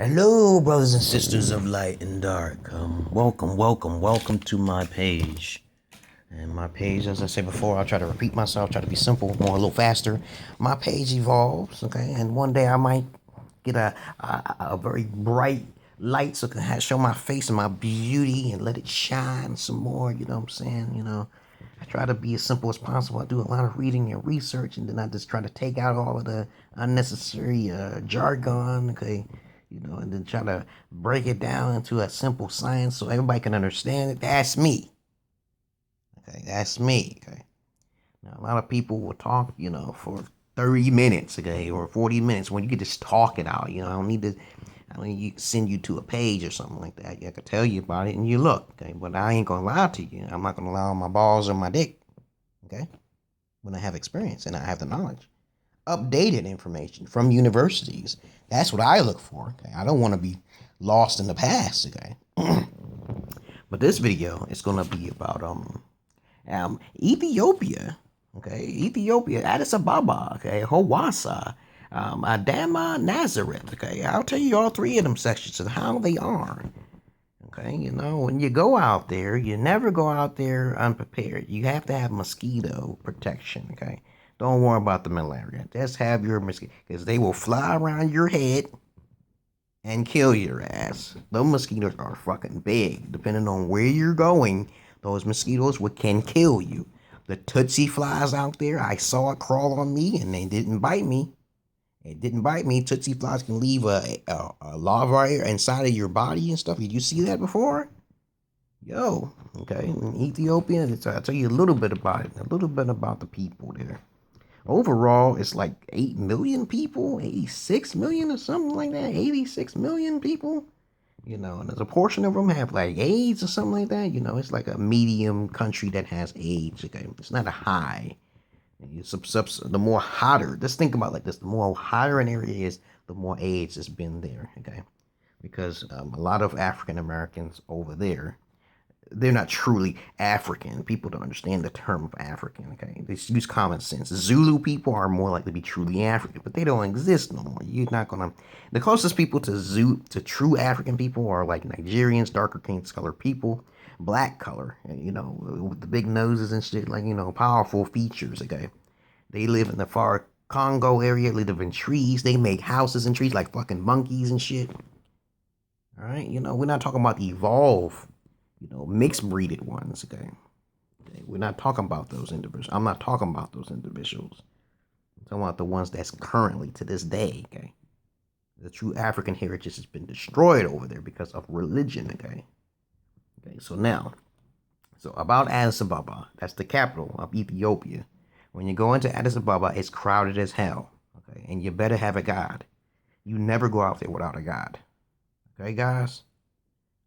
Hello, brothers and sisters of light and dark. Welcome to my page. And my page, as I said before, I'll try to repeat myself, try to be simple, more a little faster. My page evolves, okay, and one day I might get a very bright light so I can show my face and my beauty and let it shine some more. You know what I'm saying? I try to be as simple as possible. I do a lot of reading and research, and then I just try to take out all of the unnecessary jargon, okay? And then try to break it down into a simple science so everybody can understand it. That's me. Okay, that's me. Okay. Now, a lot of people will talk, for 30 minutes, okay, or 40 minutes when you can just talk it out. I don't need to send you to a page or something like that. I can tell you about it and you look, okay, but I ain't gonna lie to you. I'm not gonna lie on my balls or my dick, okay, when I have experience and I have the knowledge. Updated information from universities. That's what I look for. Okay? I don't want to be lost in the past. Okay, but this video is gonna be about Ethiopia. Okay, Ethiopia, Addis Ababa. Okay, Hawassa, Adama, Nazareth. Okay, I'll tell you all three of them sections and how they are. Okay, when you go out there, you never go out there unprepared. You have to have mosquito protection. Okay. Don't worry about the malaria. Just have your mosquito, because they will fly around your head and kill your ass. Those mosquitoes are fucking big. Depending on where you're going, those mosquitoes can kill you. The Tootsie flies out there, I saw it crawl on me and they didn't bite me. It didn't bite me. Tootsie flies can leave a larva inside of your body and stuff. Did you see that before? Yo, okay. In Ethiopia, I'll tell you a little bit about it, a little bit about the people there. Overall, it's like 8 million people, 86 million or something like that, 86 million people. And there's a portion of them have like AIDS or something like that. It's like a medium country that has AIDS. Okay, it's not a high. The more hotter, just think about it like this: the more hotter an area is, the more AIDS has been there. Okay, because a lot of African Americans over there, they're not truly African. People don't understand the term of African, okay? They use common sense. Zulu people are more likely to be truly African, but they don't exist no more. You're not gonna. The closest people to true African people are like Nigerians, darker color people, black color, with the big noses and shit, like powerful features. Okay, they live in the far Congo area. They live in trees. They make houses in trees like fucking monkeys and shit. All right, we're not talking about the evolve, mixed breeded ones, okay? We're not talking about those individuals. I'm not talking about those individuals. I'm talking about the ones that's currently to this day, okay? The true African heritage has been destroyed over there because of religion, okay? Okay, so about Addis Ababa, that's the capital of Ethiopia. When you go into Addis Ababa, it's crowded as hell, okay? And you better have a guide. You never go out there without a guide. Okay, guys?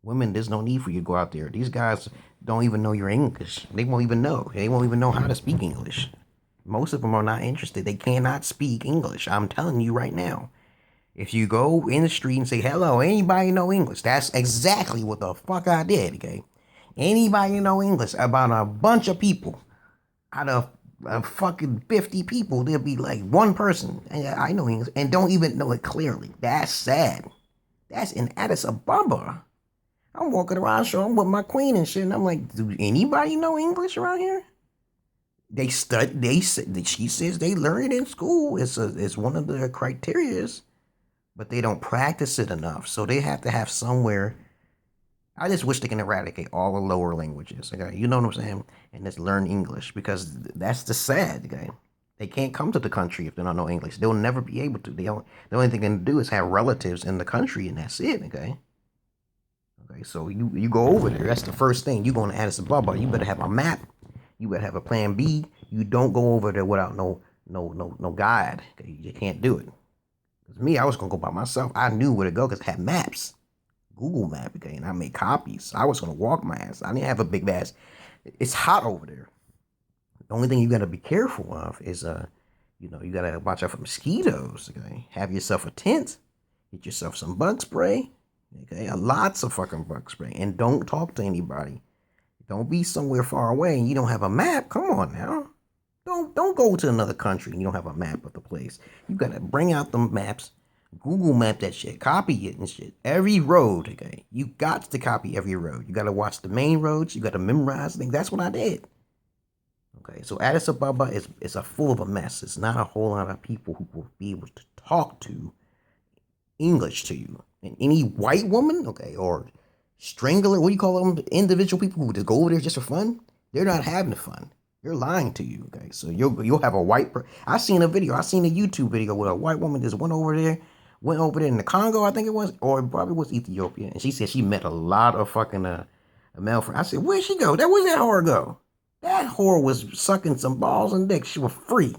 Women, there's no need for you to go out there. These guys don't even know your English. They won't even know. They won't even know how to speak English. Most of them are not interested. They cannot speak English. I'm telling you right now. If you go in the street and say, hello, anybody know English? That's exactly what the fuck I did, okay? Anybody know English? About a bunch of people. Out of fucking 50 people, there'll be like one person. And I know English and don't even know it clearly. That's sad. That's in Addis Ababa. I'm walking around showing with my queen and shit, and I'm like, do anybody know English around here? They study. She says they learn it in school. It's one of the criterias, but they don't practice it enough. So they have to have somewhere. I just wish they can eradicate all the lower languages. Okay, you know what I'm saying? And just learn English, because that's the sad. Okay, they can't come to the country if they don't know English. They'll never be able to. The only thing they can do is have relatives in the country, and that's it. Okay. Okay, so you go over there. That's the first thing. You going to Addis Ababa. You better have a map. You better have a plan B. You don't go over there without no guide. Okay, you can't do it. Cause me, I was gonna go by myself. I knew where to go because I had maps, Google Map. Okay, and I made copies. I was gonna walk my ass. I didn't have a big ass. It's hot over there. The only thing you gotta be careful of is you gotta watch out for mosquitoes. Okay, have yourself a tent. Get yourself some bug spray. Okay, lots of fucking bug spray, and don't talk to anybody. Don't be somewhere far away and you don't have a map. Come on now, don't go to another country and you don't have a map of the place. You gotta bring out the maps, Google map that shit. Copy it and shit. Every road, okay? You got to copy every road. You got to watch the main roads. You got to memorize things. That's what I did. Okay, so Addis Ababa is a full of a mess. It's not a whole lot of people who will be able to talk to English to you. And any white woman, okay, or strangler, what do you call them? Individual people who just go over there just for fun. They're not having fun. They're lying to you, okay? So you'll have a white. I seen a YouTube video where a white woman just went over there in the Congo, I think it was, or it probably was Ethiopia, and she said she met a lot of fucking male friends. I said, where'd she go? Where'd that whore go? That whore was sucking some balls and dicks. She was free.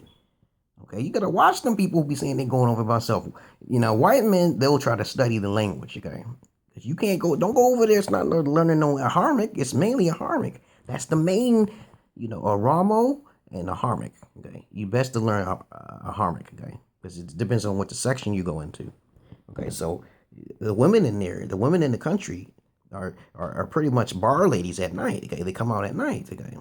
Okay, you gotta watch them people who be saying they're going over by self. You know, white men, they'll try to study the language, okay? Because you can't go, don't go over there. It's not learning no Aharmic. It's mainly Aharmic. That's the main, Aramo and Aharmic, okay? You best to learn Aharmic, okay? Because it depends on what the section you go into. Okay, so the women in there, the women in the country are pretty much bar ladies at night, okay? They come out at night, okay?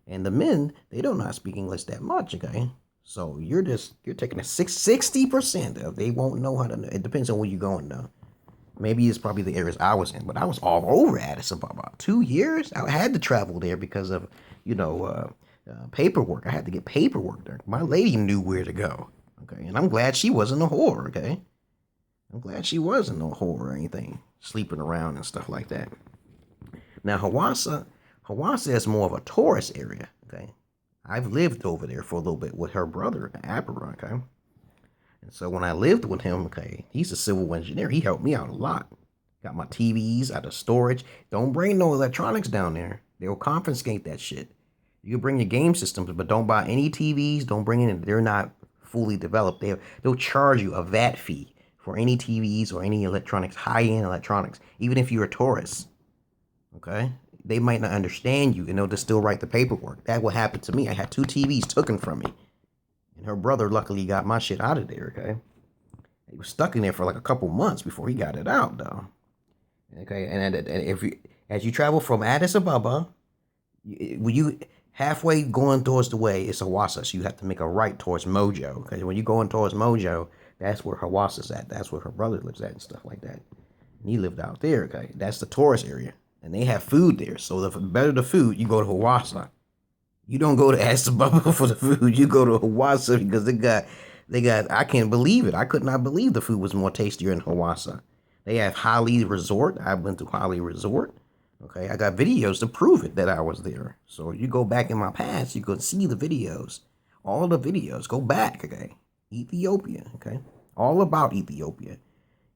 And the men, they don't not speak English that much, okay? So you're taking a 60% of they won't know how to. It depends on where you're going though. Maybe it's probably the areas I was in, but I was all over Addis Ababa. 2 years. I had to travel there because of paperwork. I had to get paperwork there. My lady knew where to go. Okay, and I'm glad she wasn't a whore. Okay, I'm glad she wasn't a whore or anything, sleeping around and stuff like that. Now Hawassa is more of a tourist area. Okay. I've lived over there for a little bit with her brother, Apon, okay? And so when I lived with him, okay, he's a civil engineer. He helped me out a lot. Got my TVs out of storage. Don't bring no electronics down there. They'll confiscate that shit. You can bring your game systems, but don't buy any TVs. Don't bring in. They're not fully developed. They'll charge you a VAT fee for any TVs or any electronics, high-end electronics, even if you're a tourist, okay? They might not understand you, and they'll just still write the paperwork. That will happen to me. I had 2 TVs taken from me. And her brother luckily got my shit out of there, okay? He was stuck in there for like a couple months before he got it out, though. Okay, and as you travel from Addis Ababa, when you halfway going towards the way, it's Hawassa, so you have to make a right towards Mojo. Okay, when you're going towards Mojo, that's where Hawassa's at. That's where her brother lives at and stuff like that. And he lived out there, okay? That's the tourist area. And they have food there. So the better the food, you go to Hawassa. You don't go to Addis Ababa for the food. You go to Hawassa because they got, I can't believe it. I could not believe the food was more tastier in Hawassa. They have Holly Resort. I went to Holly Resort. Okay, I got videos to prove it that I was there. So you go back in my past, you can see the videos. All the videos. Go back, okay? Ethiopia, okay? All about Ethiopia.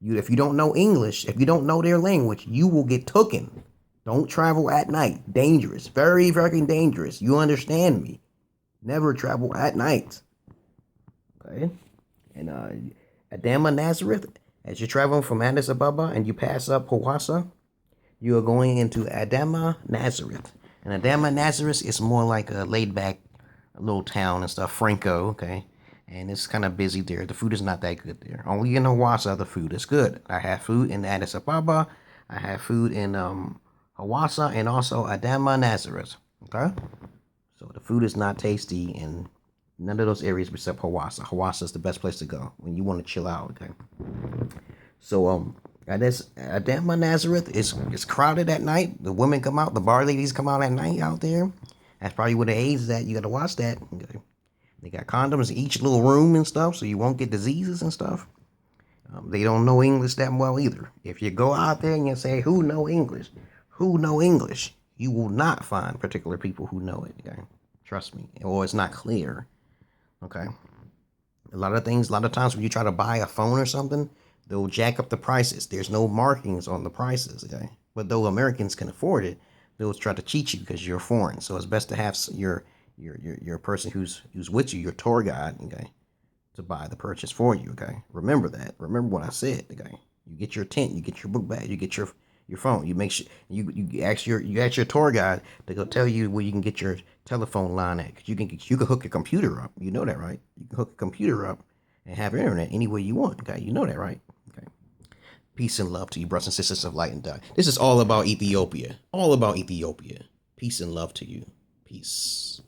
If you don't know English, if you don't know their language, you will get taken. Don't travel at night. Dangerous. Very, very dangerous. You understand me. Never travel at night. Okay? And Adama Nazareth, as you're traveling from Addis Ababa and you pass up Hawassa, you are going into Adama Nazareth. And Adama Nazareth is more like a laid-back little town and stuff. Franco, okay? And it's kind of busy there. The food is not that good there. Only in Hawassa the food is good. I have food in Addis Ababa. I have food in Hawassa and also Adama Nazareth. Okay? So the food is not tasty in none of those areas except Hawassa. Hawassa is the best place to go when you want to chill out, okay? So Adama Nazareth is crowded at night. The women come out, the bar ladies come out at night out there. That's probably where the AIDS is at. You gotta watch that. Okay? They got condoms in each little room and stuff, so you won't get diseases and stuff. They don't know English that well either. If you go out there and you say, who know English? Who know English? You will not find particular people who know it, okay? Trust me. Or it's not clear, okay? A lot of times when you try to buy a phone or something, they'll jack up the prices. There's no markings on the prices, okay? But though Americans can afford it, they'll try to cheat you because you're foreign. So it's best to have your person who's with you, your tour guide, okay, to buy the purchase for you, okay? Remember that. Remember what I said, okay? You get your tent, you get your book bag, you get your phone. You make sure you ask your tour guide to go tell you where you can get your telephone line at. Cause you can hook your computer up. You know that, right? You can hook a computer up and have internet anywhere you want. Okay, you know that, right? Okay. Peace and love to you, brothers and sisters of light and dark. This is all about Ethiopia. All about Ethiopia. Peace and love to you. Peace.